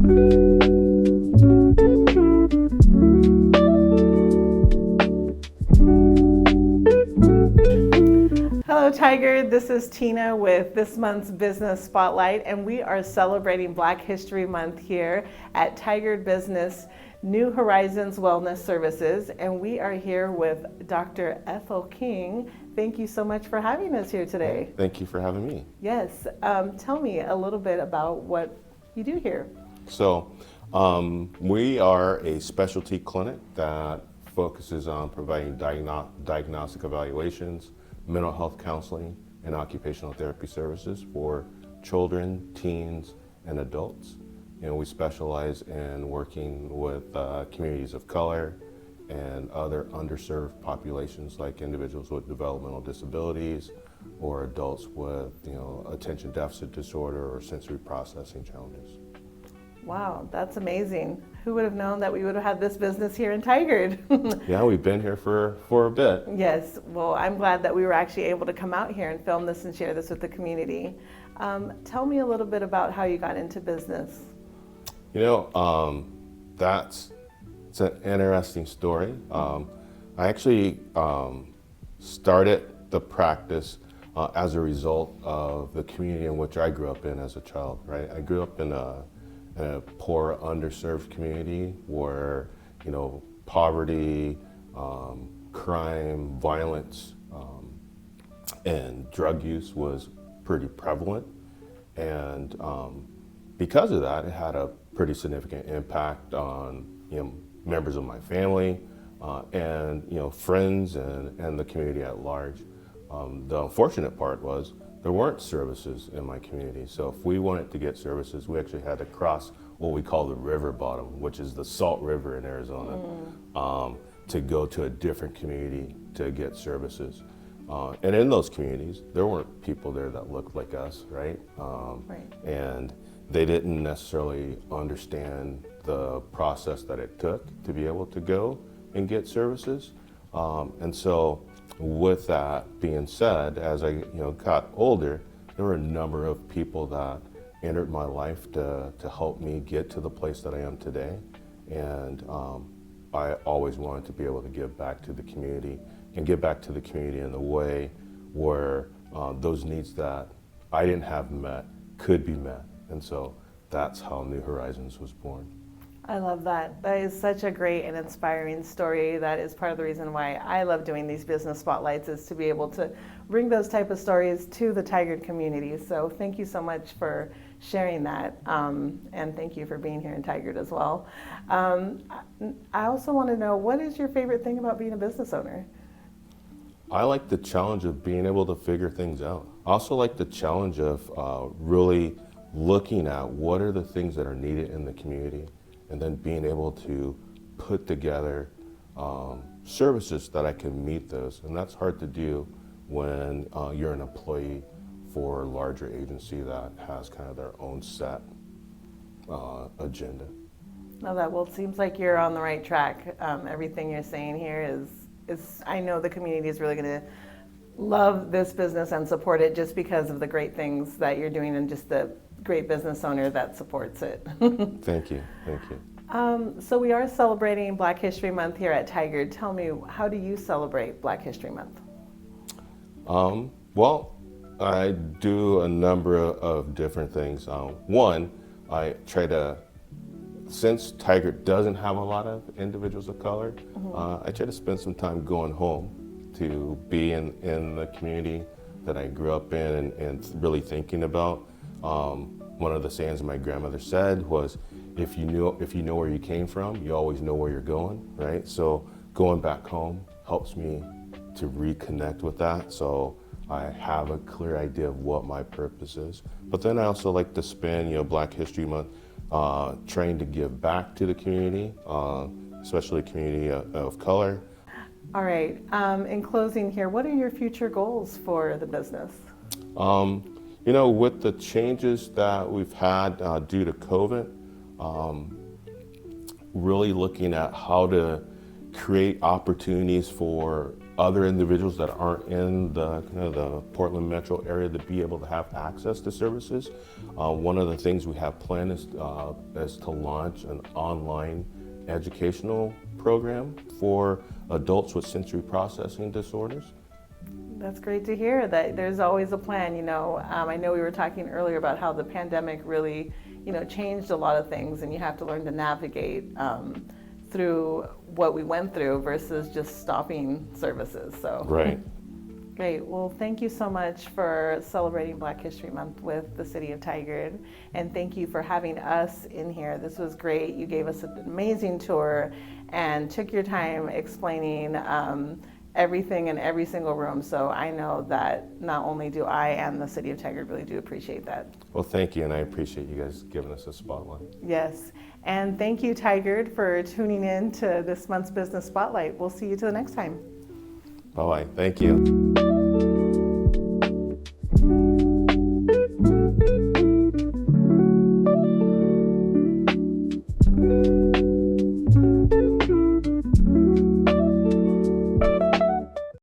Hello Tigard, this is Tina with this month's Business Spotlight, and we are celebrating Black History Month here at Tigard Business New Horizons Wellness Services, and we are here with Dr. Ethel-King. Thank you so much for having us here today. Thank you for having me. Yes, tell me a little bit about what you do here. So, we are a specialty clinic that focuses on providing diagnostic evaluations, mental health counseling, and occupational therapy services for children, teens, and adults. And we specialize in working with communities of color and other underserved populations like individuals with developmental disabilities or adults with attention deficit disorder or sensory processing challenges. Wow, that's amazing. Who would have known that we would have had this business here in Tigard? Yeah, we've been here for a bit. Yes, well, I'm glad that we were actually able to come out here and film this and share this with the community. Tell me a little bit about how you got into business. It's an interesting story. I actually started the practice as a result of the community in which I grew up in as a child, right? I grew up in a poor, underserved community where, poverty, crime, violence, and drug use was pretty prevalent. And because of that, it had a pretty significant impact on, members of my family and, friends and the community at large. The unfortunate part was there weren't services in my community. So if we wanted to get services, we actually had to cross what we call the river bottom, which is the Salt River in Arizona, to go to a different community to get services. And in those communities, there weren't people there that looked like us, right? Right. And they didn't necessarily understand the process that it took to be able to go and get services. And so with that being said, as I got older, there were a number of people that entered my life to help me get to the place that I am today. And I always wanted to be able to give back to the community and give back to the community in a way where those needs that I didn't have met could be met. And so that's how New Horizons was born. I love that. That is such a great and inspiring story. That is part of the reason why I love doing these business spotlights, is to be able to bring those type of stories to the Tigard community. So thank you so much for sharing that. And thank you for being here in Tigard as well. I also want to know, what is your favorite thing about being a business owner? I like the challenge of being able to figure things out. I also like the challenge of really looking at what are the things that are needed in the community, and then being able to put together services that I can meet those. And that's hard to do when you're an employee for a larger agency that has kind of their own set agenda. Well, it seems like you're on the right track. Everything you're saying here is I know the community is really going to love this business and support it just because of the great things that you're doing and just the great business owner that supports it. Thank you. So we are celebrating Black History Month here at Tigard. Tell me, how do you celebrate Black History Month? Well, I do a number of different things. One, I try to, since Tigard doesn't have a lot of individuals of color, I try to spend some time going home to be in the community that I grew up in and really thinking about. One of the sayings my grandmother said was, if you know where you came from, you always know where you're going, right? So going back home helps me to reconnect with that, so I have a clear idea of what my purpose is. But then I also like to spend, Black History Month trying to give back to the community, especially the community of color. All right, in closing here, what are your future goals for the business? With the changes that we've had due to COVID, really looking at how to create opportunities for other individuals that aren't in the kind of the Portland metro area to be able to have access to services. One of the things we have planned is to launch an online educational program for adults with sensory processing disorders. That's great to hear that there's always a plan. I know we were talking earlier about how the pandemic really, changed a lot of things, and you have to learn to navigate through what we went through versus just stopping services. So Right. great. Well, thank you so much for celebrating Black History Month with the City of Tigard, and thank you for having us in here. This was great. You gave us an amazing tour and took your time explaining everything in every single room. So I know that not only do I and the City of Tigard really do appreciate that. Well, thank you, and I appreciate you guys giving us a spotlight. Yes. And thank you, Tigard, for tuning in to this month's Business Spotlight. We'll see you till the next time. Bye-bye. Thank you.